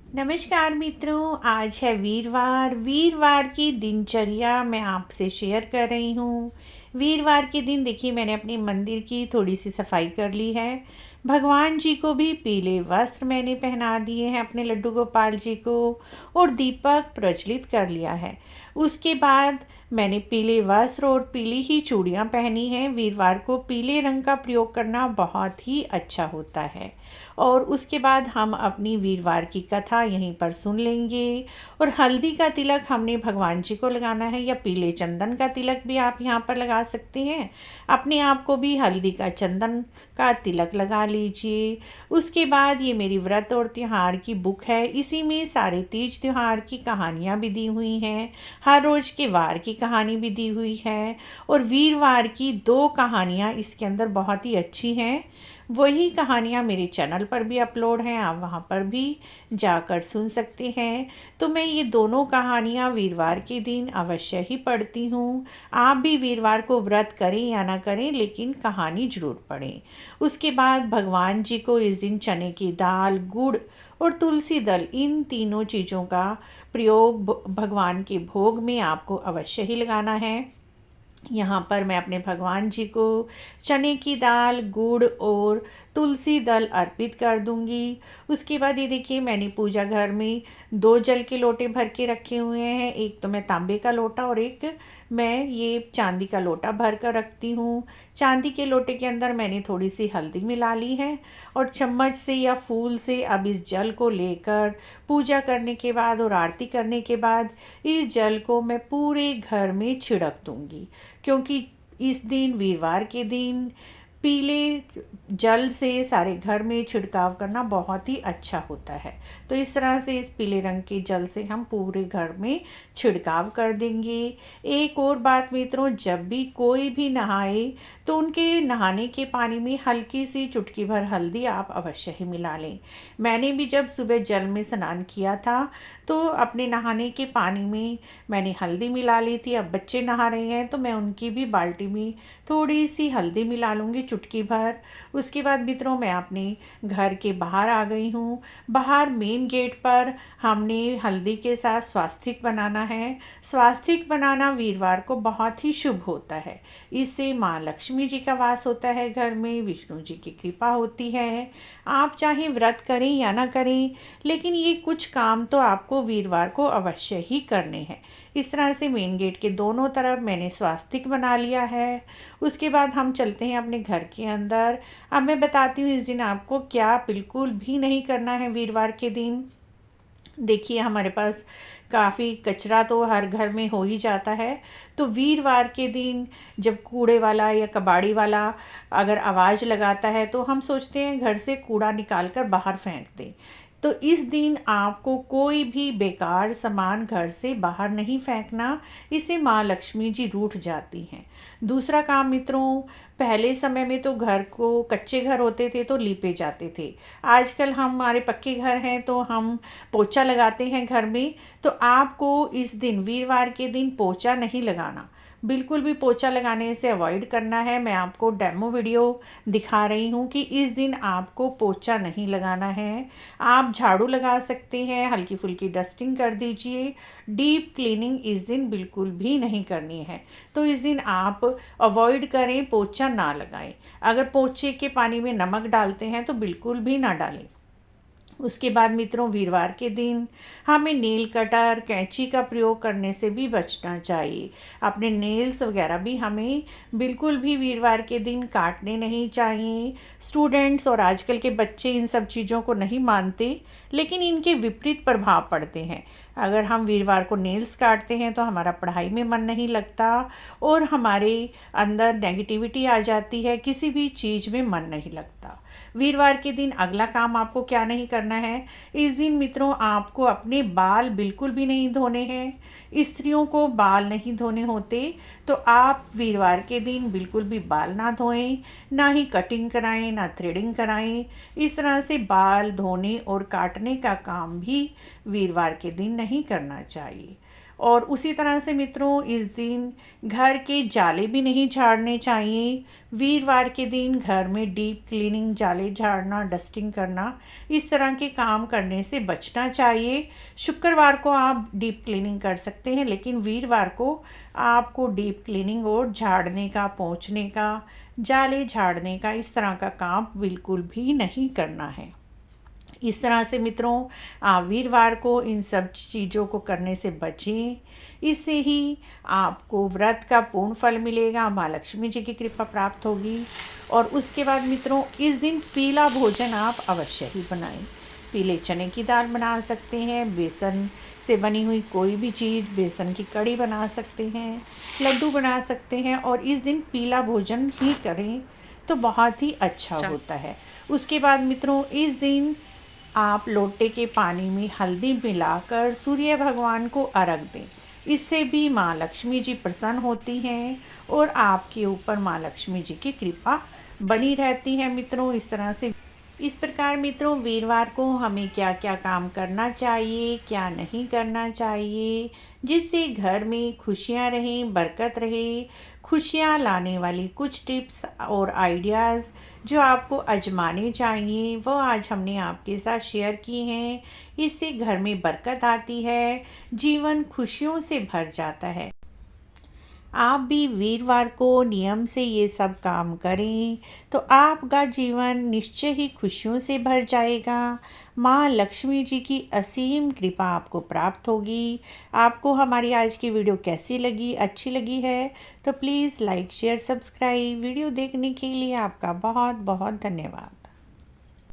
नमस्कार मित्रों, आज है वीरवार। वीरवार की दिनचर्या मैं आपसे शेयर कर रही हूँ। वीरवार के दिन देखिए मैंने अपने मंदिर की थोड़ी सी सफाई कर ली है। भगवान जी को भी पीले वस्त्र मैंने पहना दिए हैं, अपने लड्डू गोपाल जी को, और दीपक प्रज्वलित कर लिया है। उसके बाद मैंने पीले वस्त्र और पीली ही चूड़ियाँ पहनी हैं। वीरवार को पीले रंग का प्रयोग करना बहुत ही अच्छा होता है। और उसके बाद हम अपनी वीरवार की कथा यहीं पर सुन लेंगे। और हल्दी का तिलक हमने भगवान जी को लगाना है, या पीले चंदन का तिलक भी आप यहाँ पर लगा सकते हैं। अपने आप को भी हल्दी का चंदन का तिलक लगा लीजिए। उसके बाद ये मेरी व्रत और त्योहार की बुक है, इसी में सारे तीज त्योहार की कहानियाँ भी दी हुई हैं। हर रोज़ के वार की कहानी भी दी हुई है, और वीरवार की 2 कहानियाँ इसके अंदर बहुत ही अच्छी हैं। वही कहानियाँ मेरे चैनल पर भी अपलोड हैं, आप वहाँ पर भी जाकर सुन सकते हैं। तो मैं ये दोनों कहानियाँ वीरवार के दिन अवश्य ही पढ़ती हूँ। आप भी वीरवार को व्रत करें या ना करें, लेकिन कहानी ज़रूर पढ़ें। उसके बाद भगवान जी को इस दिन चने की दाल, गुड़ और तुलसी दल, इन तीनों चीज़ों का प्रयोग भगवान के भोग में आपको अवश्य ही लगाना है। यहाँ पर मैं अपने भगवान जी को चने की दाल, गुड़ और तुलसी दल अर्पित कर दूंगी। उसके बाद ये देखिए मैंने पूजा घर में 2 जल के लोटे भर के रखे हुए हैं। एक तो मैं तांबे का लोटा और एक मैं ये चांदी का लोटा भर कर रखती हूँ। चांदी के लोटे के अंदर मैंने थोड़ी सी हल्दी मिला ली है, और चम्मच से या फूल से अब इस जल को लेकर पूजा करने के बाद और आरती करने के बाद इस जल को मैं पूरे घर में छिड़क दूंगी, क्योंकि इस दिन वीरवार के दिन पीले जल से सारे घर में छिड़काव करना बहुत ही अच्छा होता है। तो इस तरह से इस पीले रंग के जल से हम पूरे घर में छिड़काव कर देंगे। एक और बात मित्रों, जब भी कोई भी नहाए तो उनके नहाने के पानी में हल्की सी चुटकी भर हल्दी आप अवश्य ही मिला लें। मैंने भी जब सुबह जल में स्नान किया था तो अपने नहाने के पानी में मैंने हल्दी मिला ली थी। अब बच्चे नहा रहे हैं तो मैं उनकी भी बाल्टी में थोड़ी सी हल्दी मिला लूँगी, चुटकी भर। उसके बाद मित्रों मैं अपने घर के बाहर आ गई हूँ। बाहर मेन गेट पर हमने हल्दी के साथ स्वास्तिक बनाना है। स्वास्तिक बनाना वीरवार को बहुत ही शुभ होता है। इससे माँ लक्ष्मी जी का वास होता है घर में, विष्णु जी की कृपा होती है। आप चाहे व्रत करें या ना करें, लेकिन ये कुछ काम तो आपको वीरवार को अवश्य ही करने हैं। इस तरह से मेन गेट के दोनों तरफ मैंने स्वास्तिक बना लिया है। उसके बाद हम चलते हैं अपने घर के अंदर। अब मैं बताती हूँ इस दिन आपको क्या बिल्कुल भी नहीं करना है वीरवार के दिन। देखिए हमारे पास काफ़ी कचरा तो हर घर में हो ही जाता है। तो वीरवार के दिन जब कूड़े वाला या कबाड़ी वाला अगर आवाज़ लगाता है तो हम सोचते हैं घर से कूड़ा निकाल कर बाहर फेंक दें। तो इस दिन आपको कोई भी बेकार सामान घर से बाहर नहीं फेंकना, इससे माँ लक्ष्मी जी रूठ जाती हैं। दूसरा काम मित्रों, पहले समय में तो घर को कच्चे घर होते थे तो लीपे जाते थे। आजकल हमारे पक्के घर हैं तो हम पोछा लगाते हैं घर में। तो आपको इस दिन वीरवार के दिन पोछा नहीं लगाना, बिल्कुल भी पोछा लगाने से अवॉइड करना है। मैं आपको डेमो वीडियो दिखा रही हूँ कि इस दिन आपको पोछा नहीं लगाना है। आप झाड़ू लगा सकते हैं, हल्की फुल्की डस्टिंग कर दीजिए। डीप क्लीनिंग इस दिन बिल्कुल भी नहीं करनी है। तो इस दिन आप अवॉइड करें, पोछा ना लगाएं। अगर पोछे के पानी में नमक डालते हैं तो बिल्कुल भी ना डालें। उसके बाद मित्रों वीरवार के दिन हमें नेल कटर, कैंची का प्रयोग करने से भी बचना चाहिए। अपने नेल्स वगैरह भी हमें बिल्कुल भी वीरवार के दिन काटने नहीं चाहिए। स्टूडेंट्स और आजकल के बच्चे इन सब चीज़ों को नहीं मानते, लेकिन इनके विपरीत प्रभाव पड़ते हैं। अगर हम वीरवार को नेल्स काटते हैं तो हमारा पढ़ाई में मन नहीं लगता और हमारे अंदर नेगेटिविटी आ जाती है, किसी भी चीज़ में मन नहीं लगता। वीरवार के दिन अगला काम आपको क्या नहीं करना है, इस दिन मित्रों आपको अपने बाल बिल्कुल भी नहीं धोने हैं। स्त्रियों को बाल नहीं धोने होते, तो आप वीरवार के दिन बिल्कुल भी बाल ना धोएं, ना ही कटिंग कराएं, ना थ्रेडिंग कराएं। इस तरह से बाल धोने और काटने का काम भी वीरवार के दिन नहीं करना चाहिए। और उसी तरह से मित्रों इस दिन घर के जाले भी नहीं झाड़ने चाहिए। वीरवार के दिन घर में डीप क्लीनिंग, जाले झाड़ना, डस्टिंग करना, इस तरह के काम करने से बचना चाहिए। शुक्रवार को आप डीप क्लीनिंग कर सकते हैं, लेकिन वीरवार को आपको डीप क्लीनिंग और झाड़ने का, पोंछने का, जाले झाड़ने का, इस तरह का काम बिल्कुल भी नहीं करना है। इस तरह से मित्रों आप वीरवार को इन सब चीज़ों को करने से बचें। इससे ही आपको व्रत का पूर्ण फल मिलेगा, माँ लक्ष्मी जी की कृपा प्राप्त होगी। और उसके बाद मित्रों इस दिन पीला भोजन आप अवश्य ही बनाएं। पीले चने की दाल बना सकते हैं, बेसन से बनी हुई कोई भी चीज़, बेसन की कड़ी बना सकते हैं, लड्डू बना सकते हैं, और इस दिन पीला भोजन ही करें तो बहुत ही अच्छा होता है। उसके बाद मित्रों इस दिन आप लोटे के पानी में हल्दी मिलाकर सूर्य भगवान को अर्घ दें। इससे भी माँ लक्ष्मी जी प्रसन्न होती हैं और आपके ऊपर माँ लक्ष्मी जी की कृपा बनी रहती है मित्रों। इस प्रकार मित्रों वीरवार को हमें क्या क्या काम करना चाहिए, क्या नहीं करना चाहिए, जिससे घर में खुशियाँ रहें, बरकत रहे, खुशियाँ लाने वाली कुछ टिप्स और आइडियाज़ जो आपको आजमाने चाहिए, वो आज हमने आपके साथ शेयर की हैं। इससे घर में बरकत आती है, जीवन खुशियों से भर जाता है। आप भी वीरवार को नियम से ये सब काम करें तो आपका जीवन निश्चय ही खुशियों से भर जाएगा। माँ लक्ष्मी जी की असीम कृपा आपको प्राप्त होगी। आपको हमारी आज की वीडियो कैसी लगी, अच्छी लगी है तो please like, share, subscribe. Video देखने के लिए आपका बहुत बहुत धन्यवाद।